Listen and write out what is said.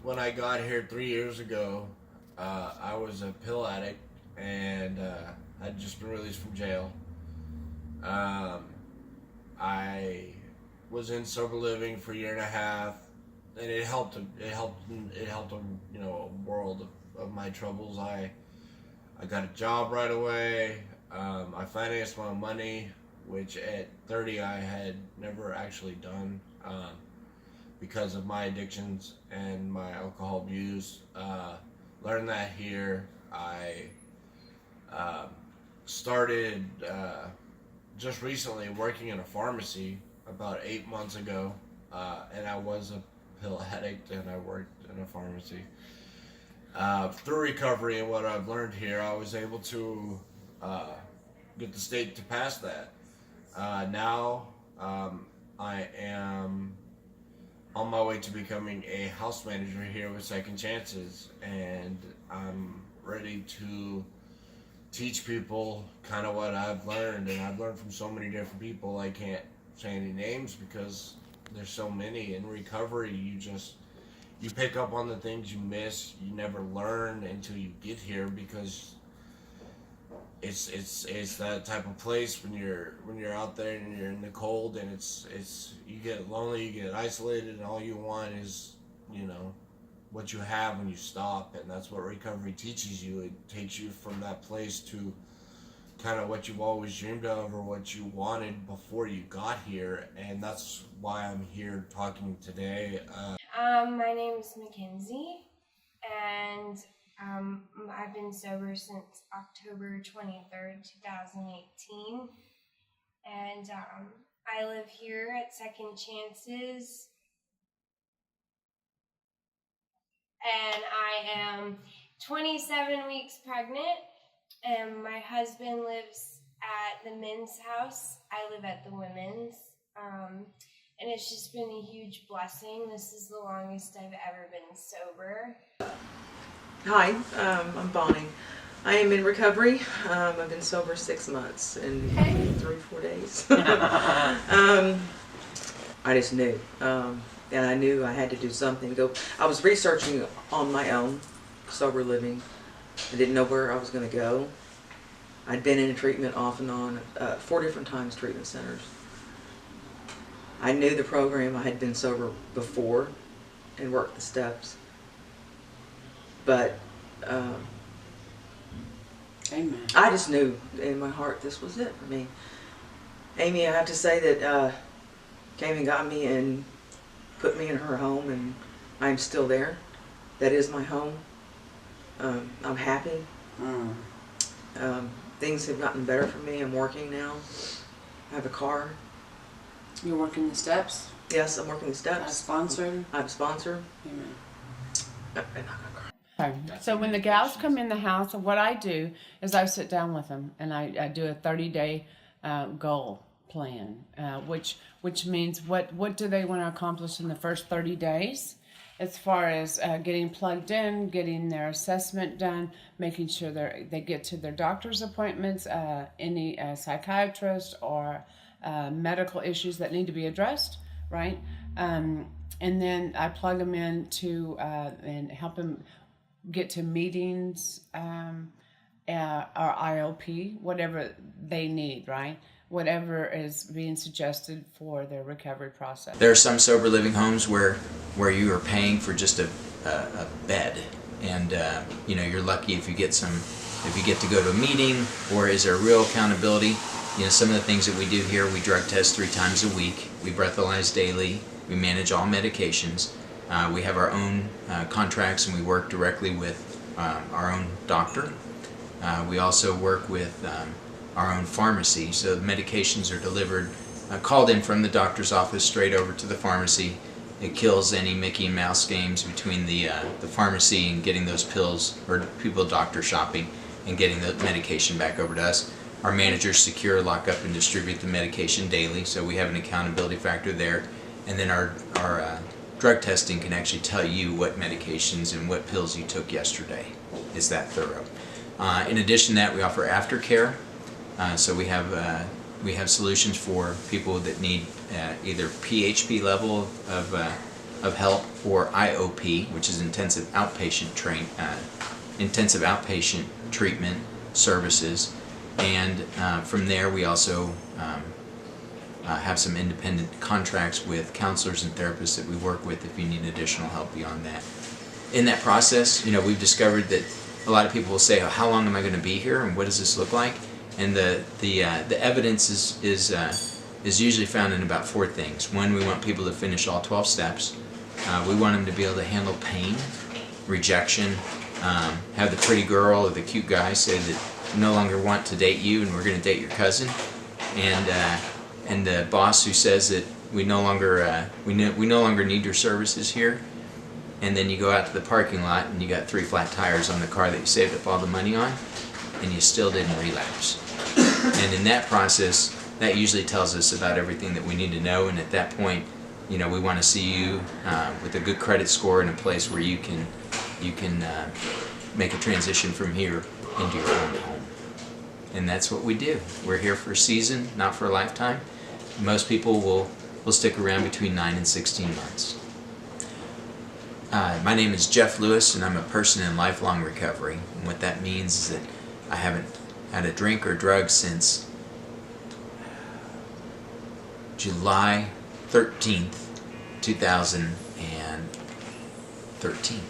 When I got here 3 years ago, I was a pill addict and I'd just been released from jail. Um, I was in sober living for a year and a half, and it helped. It helped a world of my troubles. I got a job right away. I financed my own money, which at 30 I had never actually done. Because of my addictions and my alcohol abuse. Learned that here. I uh, started just recently working in a pharmacy about 8 months ago, and I was a pill addict and I worked in a pharmacy. Through recovery and what I've learned here, I was able to uh, get the state to pass that. Now I am on my way to becoming a house manager here with Second Chances, and I'm ready to teach people kind of what I've learned, and I've learned from so many different people. I can't say any names because there's so many. In recovery, you pick up on the things you miss. You never learn until you get here because it's that type of place when you're out there and you're in the cold, and it's you get lonely, you get isolated, and all you want is you know what you have when you stop. And that's what recovery teaches you. It takes you from that place to kind of what you've always dreamed of or what you wanted before you got here, and that's why I'm here talking today. My name is Mackenzie, and I've been sober since October 23rd, 2018. And I live here at Second Chances. And I am 27 weeks pregnant, and my husband lives at the men's house. I live at the women's. And it's just been a huge blessing. This is the longest I've ever been sober. Hi, I'm Bonnie. I am in recovery. I've been sober 6 months and 3-4 days. I just knew, and I knew I had to do something. I was researching on my own, sober living. I didn't know where I was going to go. I'd been in treatment off and on 4 different times, treatment centers. I knew the program. I had been sober before and worked the steps. But Amen. I just knew in my heart this was it for me. Amy, I have to say that came and got me and put me in her home, and I'm still there. That is my home. I'm happy. Things have gotten better for me. I'm working now. I have a car. You're working the steps? Yes, I'm working the I steps. sponsored? I'm a sponsor. Amen. So when the gals come in the house, what I do is I sit down with them and I do a 30-day goal plan, which means what do they want to accomplish in the first 30 days, as far as getting plugged in, getting their assessment done, making sure they get to their doctor's appointments, any psychiatrist or medical issues that need to be addressed, right? And then I plug them in to and help them get to meetings or IOP, whatever they need, right? Whatever is being suggested for their recovery process. There are some sober living homes where you are paying for just a bed, and you're lucky if you get to go to a meeting, or is there real accountability? Some of the things that we do here: we drug test 3 times a week, we breathalyze daily, we manage all medications. We have our own contracts, and we work directly with our own doctor. We also work with our own pharmacy, so the medications are delivered, called in from the doctor's office straight over to the pharmacy. It kills any Mickey and Mouse games between the pharmacy and getting those pills, or people doctor shopping and getting the medication back over to us. Our managers secure, lock up, and distribute the medication daily, so we have an accountability factor there. And then our drug testing can actually tell you what medications and what pills you took yesterday. It's that thorough. In addition to that, we offer aftercare. So we have solutions for people that need either PHP level of of help, or IOP, which is intensive outpatient treatment services, and from there we also have some independent contracts with counselors and therapists that we work with if you need additional help beyond that. In that process, we've discovered that a lot of people will say, oh, how long am I going to be here, and what does this look like? And the evidence is usually found in about 4 things. One, we want people to finish all 12 steps. We want them to be able to handle pain, rejection, have the pretty girl or the cute guy say that we no longer want to date you and we're going to date your cousin, and the boss who says that we no longer need your services here. And then you go out to the parking lot and you got 3 flat tires on the car that you saved up all the money on, and you still didn't relapse. And in that process, that usually tells us about everything that we need to know. And at that point, we want to see you with a good credit score in a place where you can make a transition from here into your own home. And that's what we do. We're here for a season, not for a lifetime. Most people will stick around between 9 and 16 months. My name is Jeff Lewis, and I'm a person in lifelong recovery. And what that means is that I haven't had a drink or drug since July 13th, 2013.